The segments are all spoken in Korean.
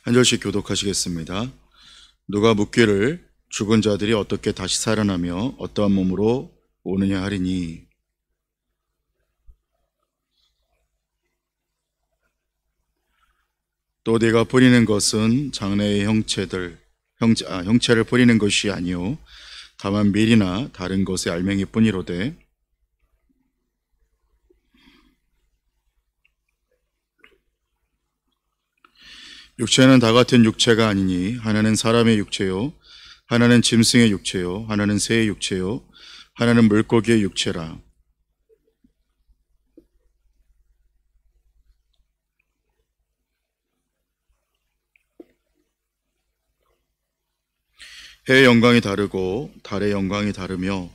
한 절씩 교독하시겠습니다. 누가 묻기를 죽은 자들이 어떻게 다시 살아나며 어떠한 몸으로 오느냐 하리니, 또 네가 뿌리는 것은 장래의 형체를 뿌리는 것이 아니요 다만 밀이나 다른 것의 알맹이뿐이로되, 육체는 다 같은 육체가 아니니 하나는 사람의 육체요 하나는 짐승의 육체요 하나는 새의 육체요 하나는 물고기의 육체라. 해의 영광이 다르고 달의 영광이 다르며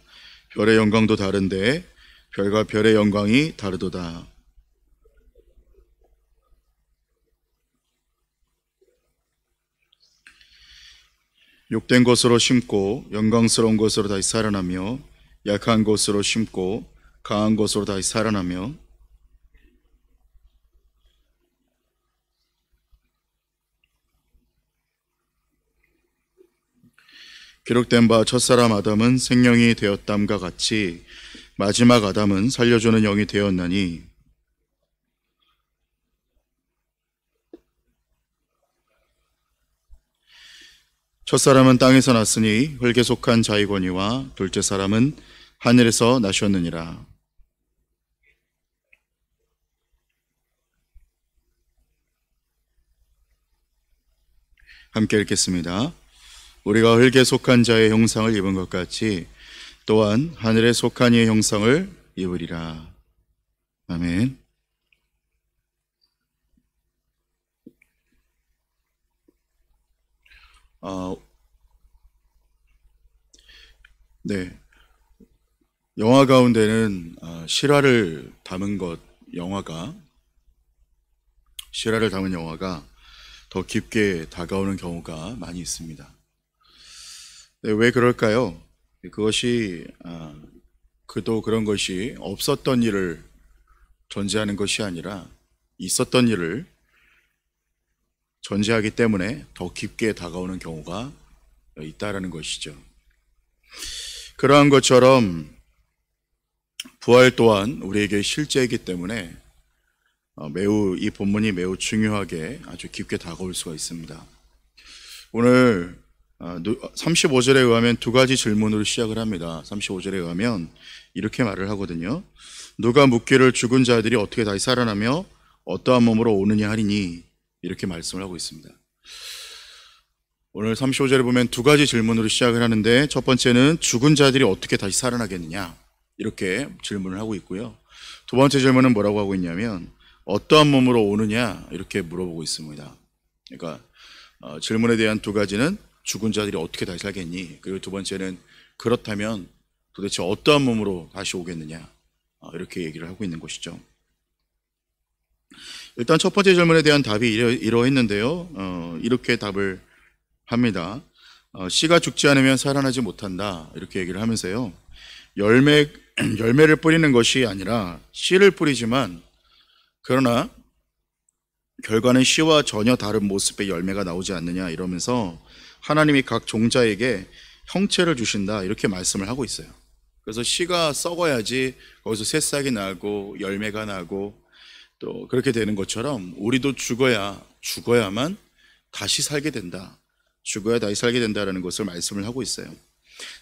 별의 영광도 다른데 별과 별의 영광이 다르도다. 욕된 것으로 심고 영광스러운 것으로 다시 살아나며, 약한 것으로 심고 강한 것으로 다시 살아나며, 기록된 바 첫사람 아담은 생명이 되었담과 같이 마지막 아담은 살려주는 영이 되었나니, 첫사람은 땅에서 났으니 흙에 속한 자이거니와 둘째 사람은 하늘에서 나셨느니라. 함께 읽겠습니다. 우리가 흙에 속한 자의 형상을 입은 것 같이 또한 하늘에 속한 이의 형상을 입으리라. 아멘. 네. 영화 가운데는 실화를 담은 영화가 더 깊게 다가오는 경우가 많이 있습니다. 네, 왜 그럴까요? 그것이 그런 것이 없었던 일을 전제하는 것이 아니라 있었던 일을 전제하기 때문에 더 깊게 다가오는 경우가 있다라는 것이죠. 그러한 것처럼 부활 또한 우리에게 실제이기 때문에 이 본문이 매우 중요하게 아주 깊게 다가올 수가 있습니다. 오늘 35절에 의하면 두 가지 질문으로 시작을 합니다. 35절에 의하면 이렇게 말을 하거든요. 누가 묻기를 죽은 자들이 어떻게 다시 살아나며 어떠한 몸으로 오느냐 하리니, 이렇게 말씀을 하고 있습니다. 오늘 35절에 보면 두 가지 질문으로 시작을 하는데, 첫 번째는 죽은 자들이 어떻게 다시 살아나겠느냐, 이렇게 질문을 하고 있고요. 두 번째 질문은 뭐라고 하고 있냐면 어떠한 몸으로 오느냐, 이렇게 물어보고 있습니다. 그러니까 질문에 대한 두 가지는 죽은 자들이 어떻게 다시 살겠니, 그리고 두 번째는 그렇다면 도대체 어떠한 몸으로 다시 오겠느냐, 이렇게 얘기를 하고 있는 것이죠. 일단 첫 번째 질문에 대한 답이 이러했는데요. 이렇게 답을 합니다. 씨가 죽지 않으면 살아나지 못한다, 이렇게 얘기를 하면서요. 열매를 뿌리는 것이 아니라 씨를 뿌리지만, 그러나 결과는 씨와 전혀 다른 모습의 열매가 나오지 않느냐, 이러면서 하나님이 각 종자에게 형체를 주신다, 이렇게 말씀을 하고 있어요. 그래서 씨가 썩어야지 거기서 새싹이 나고 열매가 나고 또 그렇게 되는 것처럼 우리도 죽어야만 다시 살게 된다, 죽어야 다시 살게 된다라는 것을 말씀을 하고 있어요.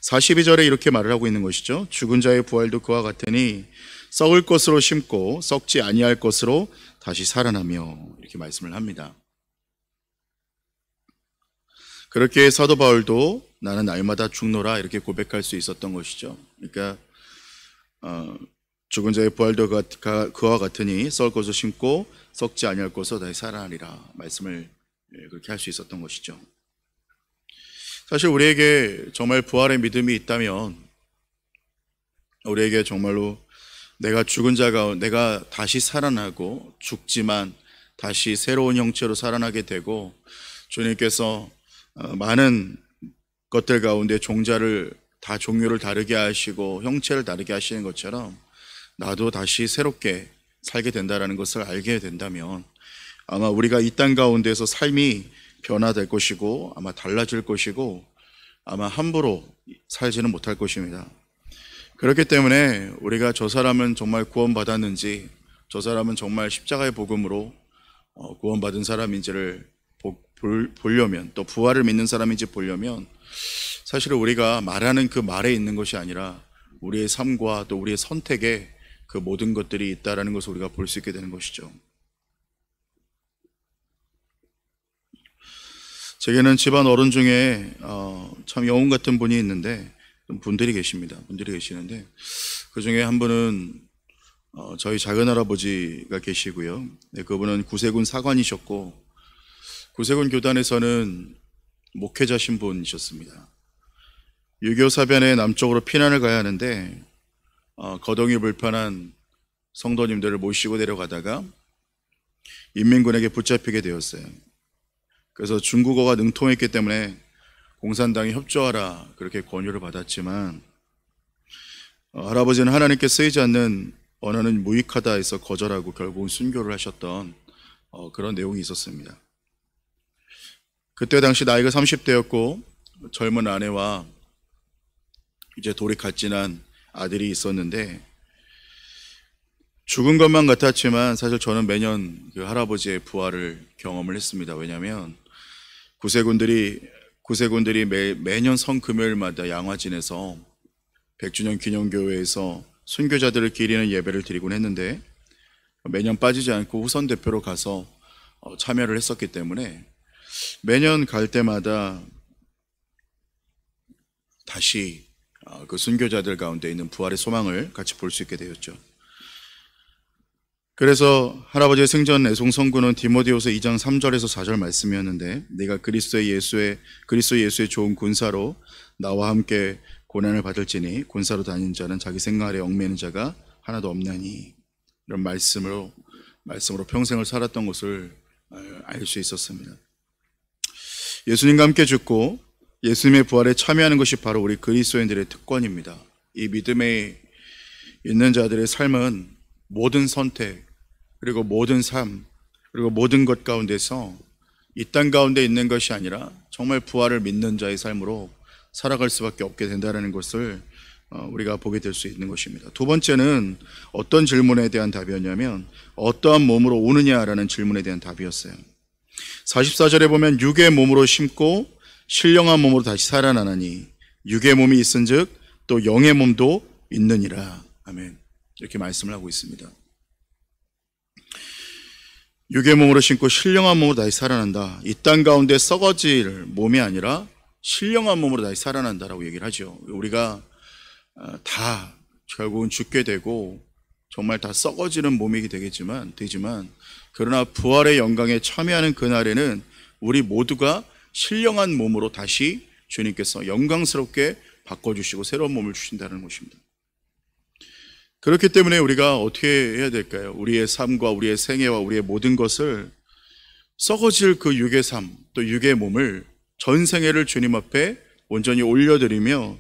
42절에 이렇게 말을 하고 있는 것이죠. 죽은 자의 부활도 그와 같으니 썩을 것으로 심고 썩지 아니할 것으로 다시 살아나며, 이렇게 말씀을 합니다. 그렇게 사도 바울도 나는 날마다 죽노라, 이렇게 고백할 수 있었던 것이죠. 그러니까 죽은 자의 부활도 그와 같으니 썩을 것을 심고 썩지 아니할 것으로 다시 살아나리라, 말씀을 그렇게 할 수 있었던 것이죠. 사실 우리에게 정말 부활의 믿음이 있다면, 우리에게 정말로 내가 다시 살아나고 죽지만 다시 새로운 형체로 살아나게 되고, 주님께서 많은 것들 가운데 종류를 다르게 하시고 형체를 다르게 하시는 것처럼 나도 다시 새롭게 살게 된다라는 것을 알게 된다면, 아마 우리가 이 땅 가운데서 삶이 변화될 것이고 아마 달라질 것이고 아마 함부로 살지는 못할 것입니다. 그렇기 때문에 우리가 저 사람은 정말 구원받았는지, 저 사람은 정말 십자가의 복음으로 구원받은 사람인지를 보려면, 또 부활을 믿는 사람인지 보려면 사실은 우리가 말하는 그 말에 있는 것이 아니라 우리의 삶과 또 우리의 선택에 그 모든 것들이 있다라는 것을 우리가 볼 수 있게 되는 것이죠. 제게는 집안 어른 중에 참 영웅 같은 분이 있는데, 분들이 계시는데 그 중에 한 분은 저희 작은 할아버지가 계시고요. 네, 그분은 구세군 사관이셨고 구세군 교단에서는 목회자 신분이셨습니다. 6.25 사변에 남쪽으로 피난을 가야 하는데 거동이 불편한 성도님들을 모시고 내려가다가 인민군에게 붙잡히게 되었어요. 그래서 중국어가 능통했기 때문에 공산당에 협조하라 그렇게 권유를 받았지만 할아버지는 하나님께 쓰이지 않는 언어는 무익하다 해서 거절하고 결국은 순교를 하셨던 그런 내용이 있었습니다. 그때 당시 나이가 30대였고 젊은 아내와 이제 돌이갓진한 아들이 있었는데 죽은 것만 같았지만 사실 저는 매년 그 할아버지의 부활을 경험을 했습니다. 왜냐하면 구세군들이 매년 성금요일마다 양화진에서 100주년 기념교회에서 순교자들을 기리는 예배를 드리곤 했는데 매년 빠지지 않고 후선 대표로 가서 참여를 했었기 때문에 매년 갈 때마다 다시 그 순교자들 가운데 있는 부활의 소망을 같이 볼 수 있게 되었죠. 그래서 할아버지의 생전 애송 선구는 디모데후서 2장 3절에서 4절 말씀이었는데 네가 그리스도 예수의 좋은 군사로 나와 함께 고난을 받을지니 군사로 다니는 자는 자기 생활에 얽매이는 자가 하나도 없나니, 이런 말씀으로 평생을 살았던 것을 알 수 있었습니다. 예수님과 함께 죽고 예수님의 부활에 참여하는 것이 바로 우리 그리스도인들의 특권입니다. 이 믿음에 있는 자들의 삶은 모든 선택, 그리고 모든 삶, 그리고 모든 것 가운데서 이 땅 가운데 있는 것이 아니라 정말 부활을 믿는 자의 삶으로 살아갈 수밖에 없게 된다는 것을 우리가 보게 될 수 있는 것입니다. 두 번째는 어떤 질문에 대한 답이었냐면 어떠한 몸으로 오느냐라는 질문에 대한 답이었어요. 44절에 보면 육의 몸으로 심고 신령한 몸으로 다시 살아나나니 육의 몸이 있은즉 또 영의 몸도 있느니라. 아멘. 이렇게 말씀을 하고 있습니다. 육의 몸으로 심고 신령한 몸으로 다시 살아난다. 이 땅 가운데 썩어질 몸이 아니라 신령한 몸으로 다시 살아난다라고 얘기를 하죠. 우리가 다 결국은 죽게 되고 정말 다 썩어지는 몸이 되지만 그러나 부활의 영광에 참여하는 그날에는 우리 모두가 신령한 몸으로 다시 주님께서 영광스럽게 바꿔주시고 새로운 몸을 주신다는 것입니다. 그렇기 때문에 우리가 어떻게 해야 될까요? 우리의 삶과 우리의 생애와 우리의 모든 것을 썩어질 그 육의 삶, 또 육의 몸을 전 생애를 주님 앞에 온전히 올려드리며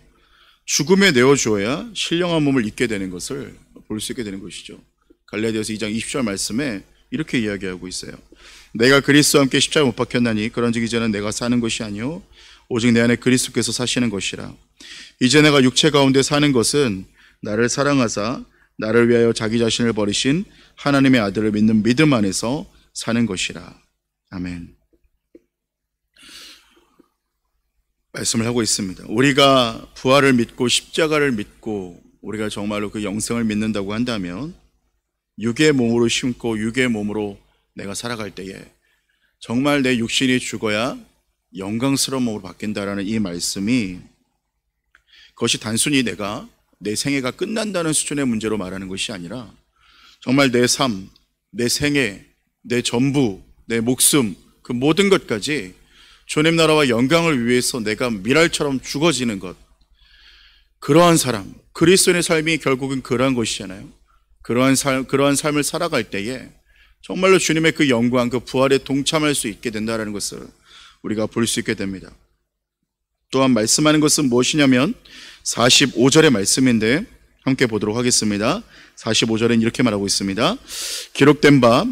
죽음에 내어주어야 신령한 몸을 입게 되는 것을 볼 수 있게 되는 것이죠. 갈라디아서 2장 20절 말씀에 이렇게 이야기하고 있어요. 내가 그리스도와 함께 십자가에 못 박혔나니 그런즉 이제는 내가 사는 것이 아니요 오직 내 안에 그리스도께서 사시는 것이라. 이제 내가 육체 가운데 사는 것은 나를 사랑하사 나를 위하여 자기 자신을 버리신 하나님의 아들을 믿는 믿음 안에서 사는 것이라. 아멘. 말씀을 하고 있습니다. 우리가 부활을 믿고 십자가를 믿고 우리가 정말로 그 영생을 믿는다고 한다면 육의 몸으로 심고 육의 몸으로 내가 살아갈 때에 정말 내 육신이 죽어야 영광스러운 몸으로 바뀐다라는 이 말씀이 그것이 단순히 내 생애가 끝난다는 수준의 문제로 말하는 것이 아니라 정말 내 삶, 내 생애, 내 전부, 내 목숨, 그 모든 것까지 주님 나라와 영광을 위해서 내가 미랄처럼 죽어지는 것, 그러한 사람, 그리스도인의 삶이 결국은 그러한 것이잖아요. 그러한 삶을 살아갈 때에 정말로 주님의 그 영광, 그 부활에 동참할 수 있게 된다는 것을 우리가 볼 수 있게 됩니다. 또한 말씀하는 것은 무엇이냐면 45절의 말씀인데 함께 보도록 하겠습니다. 45절엔 이렇게 말하고 있습니다. 기록된 바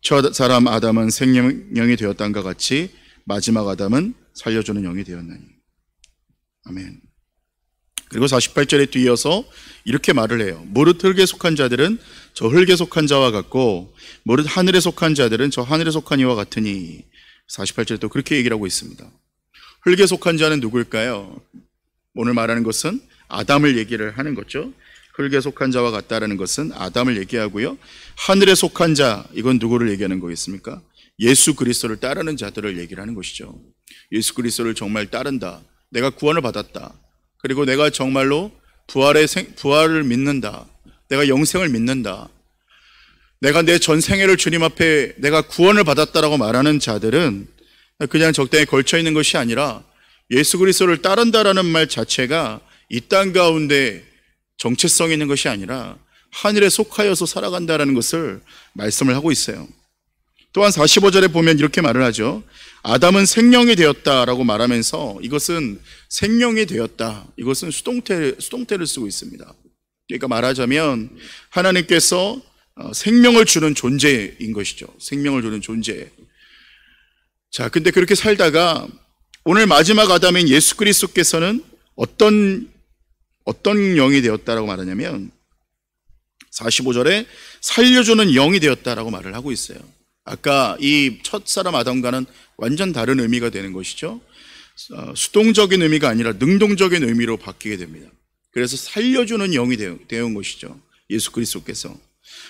첫 사람 아담은 생명이 되었단가 같이 마지막 아담은 살려주는 영이 되었나니. 아멘. 그리고 48절에 뒤이어서 이렇게 말을 해요. 무릇 흙에 속한 자들은 저 흙에 속한 자와 같고 무릇 하늘에 속한 자들은 저 하늘에 속한 이와 같으니. 48절에 또 그렇게 얘기를 하고 있습니다. 흙에 속한 자는 누구일까요? 오늘 말하는 것은 아담을 얘기를 하는 거죠. 흙에 속한 자와 같다라는 것은 아담을 얘기하고요. 하늘에 속한 자, 이건 누구를 얘기하는 거겠습니까? 예수 그리스도를 따르는 자들을 얘기를 하는 것이죠. 예수 그리스도를 정말 따른다. 내가 구원을 받았다. 그리고 내가 정말로 부활을 믿는다. 내가 영생을 믿는다. 내가 내 전생애를 주님 앞에 내가 구원을 받았다라고 말하는 자들은 그냥 적당히 걸쳐 있는 것이 아니라 예수 그리스도를 따른다라는 말 자체가 이 땅 가운데 정체성 있는 것이 아니라 하늘에 속하여서 살아간다라는 것을 말씀을 하고 있어요. 또한 45절에 보면 이렇게 말을 하죠. 아담은 생명이 되었다라고 말하면서 이것은 생명이 되었다. 이것은 수동태를 쓰고 있습니다. 그러니까 말하자면 하나님께서 생명을 주는 존재인 것이죠. 생명을 주는 존재. 자, 근데 그렇게 살다가 오늘 마지막 아담인 예수 그리스도께서는 어떤 영이 되었다라고 말하냐면 45절에 살려주는 영이 되었다라고 말을 하고 있어요. 아까 이 첫사람 아담과는 완전 다른 의미가 되는 것이죠. 수동적인 의미가 아니라 능동적인 의미로 바뀌게 됩니다. 그래서 살려주는 영이 되온 것이죠. 예수 그리스도께서.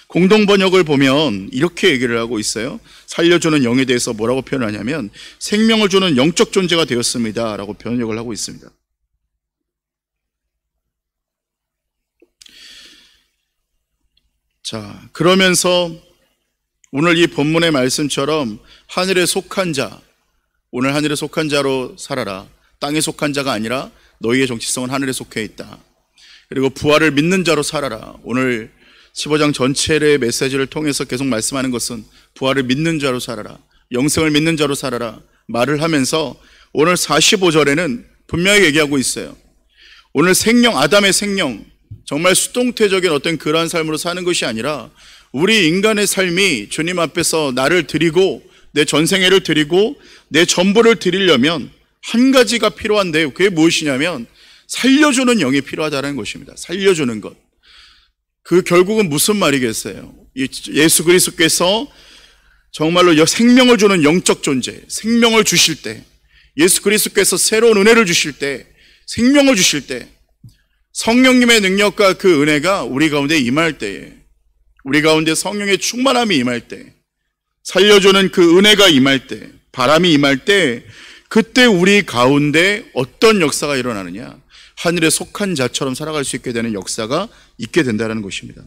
공동 번역을 보면 이렇게 얘기를 하고 있어요. 살려주는 영에 대해서 뭐라고 표현하냐면 생명을 주는 영적 존재가 되었습니다 라고 번역을 하고 있습니다. 자, 그러면서 오늘 이 본문의 말씀처럼 하늘에 속한 자, 오늘 하늘에 속한 자로 살아라. 땅에 속한 자가 아니라 너희의 정체성은 하늘에 속해 있다. 그리고 부활을 믿는 자로 살아라. 오늘 15장 전체의 메시지를 통해서 계속 말씀하는 것은 부활을 믿는 자로 살아라. 영생을 믿는 자로 살아라. 말을 하면서 오늘 45절에는 분명히 얘기하고 있어요. 오늘 생명, 아담의 생명, 정말 수동태적인 어떤 그러한 삶으로 사는 것이 아니라 우리 인간의 삶이 주님 앞에서 나를 드리고 내 전생애를 드리고 내 전부를 드리려면 한 가지가 필요한데 그게 무엇이냐면 살려주는 영이 필요하다는 것입니다. 살려주는 것. 그 결국은 무슨 말이겠어요? 예수 그리스도께서 정말로 생명을 주는 영적 존재, 생명을 주실 때, 예수 그리스도께서 새로운 은혜를 주실 때, 생명을 주실 때, 성령님의 능력과 그 은혜가 우리 가운데 임할 때에, 우리 가운데 성령의 충만함이 임할 때, 살려주는 그 은혜가 임할 때, 바람이 임할 때, 그때 우리 가운데 어떤 역사가 일어나느냐? 하늘에 속한 자처럼 살아갈 수 있게 되는 역사가 있게 된다는 것입니다.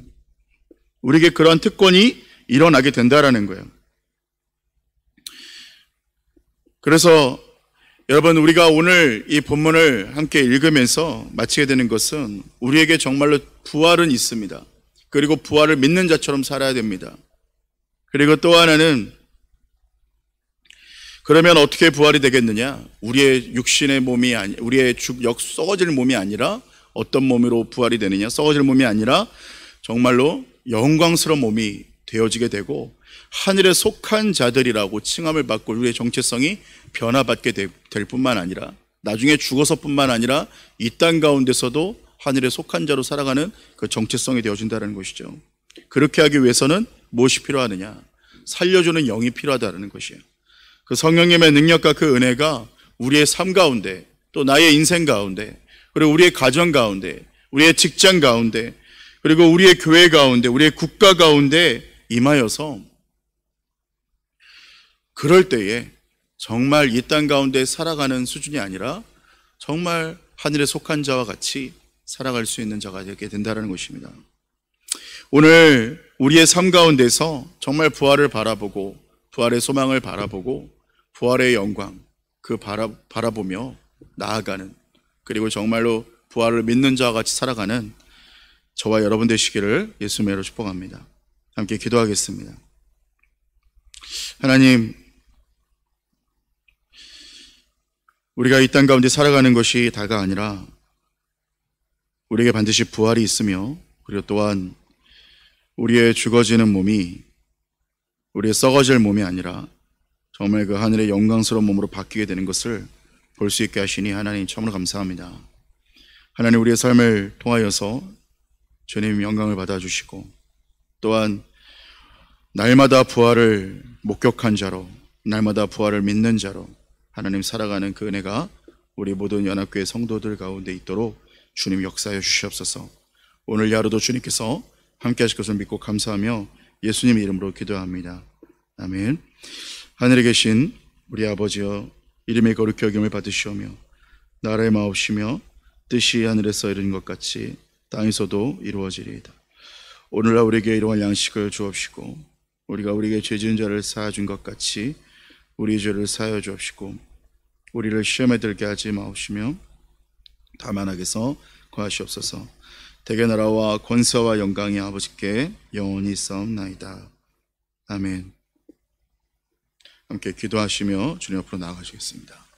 우리에게 그러한 특권이 일어나게 된다는 거예요. 그래서 여러분, 우리가 오늘 이 본문을 함께 읽으면서 마치게 되는 것은 우리에게 정말로 부활은 있습니다. 그리고 부활을 믿는 자처럼 살아야 됩니다. 그리고 또 하나는 그러면 어떻게 부활이 되겠느냐? 우리의 육신의 몸이 우리의 썩어질 몸이 아니라 어떤 몸으로 부활이 되느냐? 썩어질 몸이 아니라 정말로 영광스러운 몸이 되어지게 되고 하늘에 속한 자들이라고 칭함을 받고 우리의 정체성이 변화받게 될 뿐만 아니라 나중에 죽어서뿐만 아니라 이 땅 가운데서도 하늘에 속한 자로 살아가는 그 정체성이 되어진다는 것이죠. 그렇게 하기 위해서는 무엇이 필요하느냐? 살려주는 영이 필요하다는 것이에요. 그 성령님의 능력과 그 은혜가 우리의 삶 가운데, 또 나의 인생 가운데, 그리고 우리의 가정 가운데, 우리의 직장 가운데, 그리고 우리의 교회 가운데, 우리의 국가 가운데 임하여서 그럴 때에 정말 이 땅 가운데 살아가는 수준이 아니라 정말 하늘에 속한 자와 같이 살아갈 수 있는 자가 되게 된다는 것입니다. 오늘 우리의 삶 가운데서 정말 부활을 바라보고 부활의 소망을 바라보고 부활의 영광 바라보며 나아가는, 그리고 정말로 부활을 믿는 자와 같이 살아가는 저와 여러분 되시기를 예수님으로 축복합니다. 함께 기도하겠습니다. 하나님, 우리가 이 땅 가운데 살아가는 것이 다가 아니라 우리에게 반드시 부활이 있으며, 그리고 또한 우리의 죽어지는 몸이 우리의 썩어질 몸이 아니라 정말 그 하늘의 영광스러운 몸으로 바뀌게 되는 것을 볼 수 있게 하시니 하나님 참으로 감사합니다. 하나님, 우리의 삶을 통하여서 주님 영광을 받아주시고, 또한 날마다 부활을 목격한 자로, 날마다 부활을 믿는 자로 하나님 살아가는 그 은혜가 우리 모든 연합교회 성도들 가운데 있도록 주님 역사하여 주시옵소서. 오늘 하루도 주님께서 함께 하실 것을 믿고 감사하며 예수님 이름으로 기도합니다. 아멘. 하늘에 계신 우리 아버지여, 이름의 거룩히 여김을 받으시오며 나라의 마옵시며 뜻이 하늘에서 이루어진 것 같이 땅에서도 이루어지리이다. 오늘날 우리에게 일용할 양식을 주옵시고, 우리가 우리에게 죄 지은 자를 사하준 것 같이 우리 죄를 사하여 주옵시고, 우리를 시험에 들게 하지 마옵시며 다만 악에서 구하시옵소서. 대개 나라와 권세와 영광이 아버지께 영원히 있사옵나이다. 아멘. 함께 기도하시며 주님 앞으로 나아가시겠습니다.